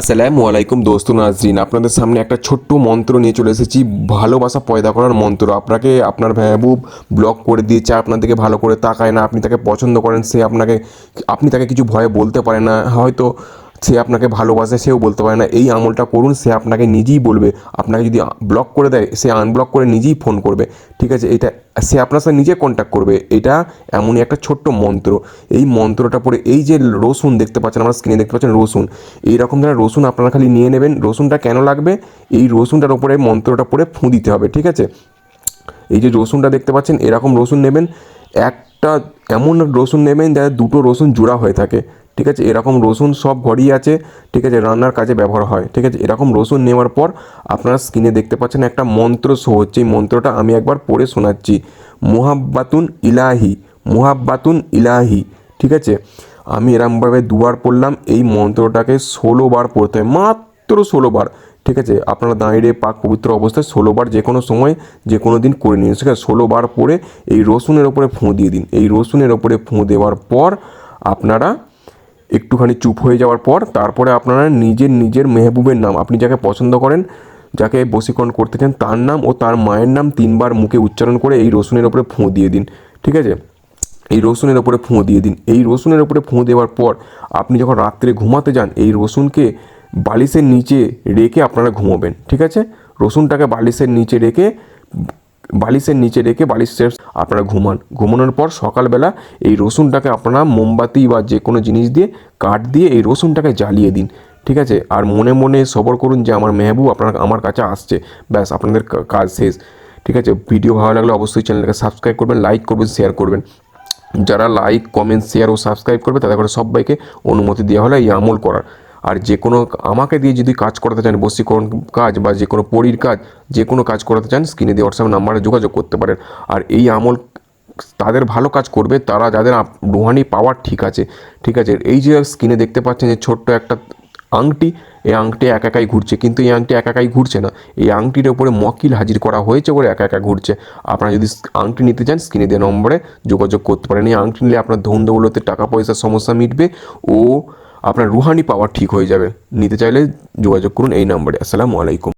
আসসালামু আলাইকুম দোস্ত নাজরিন, আপনাদের সামনে একটা ছোট্ট মন্ত্র নিয়ে চলে এসেছি। ভালোবাসা পয়দা করার মন্ত্র। আপনাকে আপনার মেহবুব ব্লক করে দিয়েছে, আপনার দিকে ভালো করে তাকায় না, আপনি তাকে পছন্দ করেন, সে আপনাকে, আপনি তাকে কিছু ভয়ে বলতে পারে না, হয়তো সে আপনাকে ভালোবাসে সেও বলতে পারে না। এই আমলটা করুন, সে আপনাকে নিজেই বলবে। আপনাকে যদি ব্লক করে দেয়, সে আনব্লক করে নিজেই ফোন করবে। ঠিক আছে, এটা সে আপনার সাথে নিজে কন্ট্যাক্ট করবে। এটা এমনই একটা ছোট্ট মন্ত্র। এই মন্ত্রটা পড়ে, এই যে রসুন দেখতে পাচ্ছেন, আমরা স্ক্রিনে দেখতে পাচ্ছেন রসুন, এইরকম ধরনের রসুন আপনারা খালি নিয়ে নেবেন। রসুনটা কেন লাগবে, এই রসুনটার ওপরে মন্ত্রটা পড়ে ফুঁ দিতে হবে। ঠিক আছে, এই যে রসুনটা দেখতে পাচ্ছেন, এরকম রসুন নেবেন। একটা এমন রসুন নেবেন যাতে দুটো রসুন জোড়া হয়ে থাকে। ঠিক আছে, এরকম রসুন সব ঘরই আছে। ঠিক আছে, রান্নার কাজে ব্যবহার হয়। ঠিক আছে, এরকম রসুন নেওয়ার পর আপনারা স্ক্রিনে দেখতে পাচ্ছেন একটা মন্ত্র শো হচ্ছে। এই মন্ত্রটা আমি একবার পড়ে শোনাচ্ছি। মুহাব্বাতুন ইলাহি, মুহাব্বাতুন ইলাহি। ঠিক আছে, আমি এরমভাবে দুবার পড়লাম। এই মন্ত্রটাকে 16 বার পড়তে হয়, মাত্র 16 বার। ঠিক আছে, আপনারা দাঁড়িয়ে পাক পবিত্র অবস্থায় 16 বার যে কোনো সময় যে কোনো দিন করে নিন। ঠিক আছে, 16 বার পরে এই রসুনের ওপরে ফুঁ দিয়ে দিন। এই রসুনের ওপরে ফুঁ দেওয়ার পর আপনারা একটুখানি চুপ হয়ে যাওয়ার পর তারপরে আপনারা নিজের মেহবুবের নাম, আপনি যাকে পছন্দ করেন, যাকে বশীকরণ করতে চান, তার নাম ও তার মায়ের নাম 3 বার মুখে উচ্চারণ করে এই রসুনের ওপরে ফুঁ দিয়ে দিন। ঠিক আছে, এই রসুনের ওপরে ফুঁ দিয়ে দিন। এই রসুনের ওপরে ফুঁ দেওয়ার পর আপনি যখন রাত্রে ঘুমাতে যান, এই রসুনকে বালিশের নিচে রেখে আপনারা ঘুমোবেন। ঠিক আছে, রসুনটাকে বালিশের নিচে রেখে বালিশের আপনারা ঘুমানোর পর সকালবেলা এই রসুনটাকে আপনারা মোমবাতি বা যে কোনো জিনিস দিয়ে, কাঠ দিয়ে এই রসুনটাকে জ্বালিয়ে দিন। ঠিক আছে, আর মনে মনে সবর করুন যে আমার মেহবুব আমার কাছে আসছে। ব্যাস, আপনাদের কাজ শেষ। ঠিক আছে, ভিডিও ভালো লাগলে অবশ্যই চ্যানেলটাকে সাবস্ক্রাইব করবেন, লাইক করবেন, শেয়ার করবেন। যারা লাইক, কমেন্ট, শেয়ার ও সাবস্ক্রাইব করবে তাদের করে সবাইকে অনুমতি দেওয়া হলো এই আমল করার। আর যে কোনো আমাকে দিয়ে যদি কাজ করাতে চান, বশীকরণ কাজ বা যে কোনো পরীর কাজ, যে কোনো কাজ করাতে চান, স্ক্রিনে দিয়ে হোয়াটসঅ্যাপ নাম্বারে যোগাযোগ করতে পারেন। আর এই আমল তাদের ভালো কাজ করবে, তারা যাদের রুহানি পাওয়ার ঠিক আছে। ঠিক আছে, এই যে স্ক্রিনে দেখতে পাচ্ছেন যে ছোট্ট একটা আংটি, এই আংটি একা একাই ঘুরছে, কিন্তু এই আংটি একা একাই ঘুরছে না, এই আংটির ওপরে মকিল হাজির করা হয়েছে বলে একা একা ঘুরছে। আপনারা যদি আংটি নিতে চান, স্ক্রিনে দেওয়া নম্বরে যোগাযোগ করতে পারেন। এই আংটি নিলে আপনার ধন দৌলতে, টাকা পয়সার সমস্যা মিটবে ও আপনার রুহানি পাওয়ার ঠিক হয়ে যাবে। নিতে চাইলে যোগাযোগ করুন এই নম্বরে। আসসালামু আলাইকুম।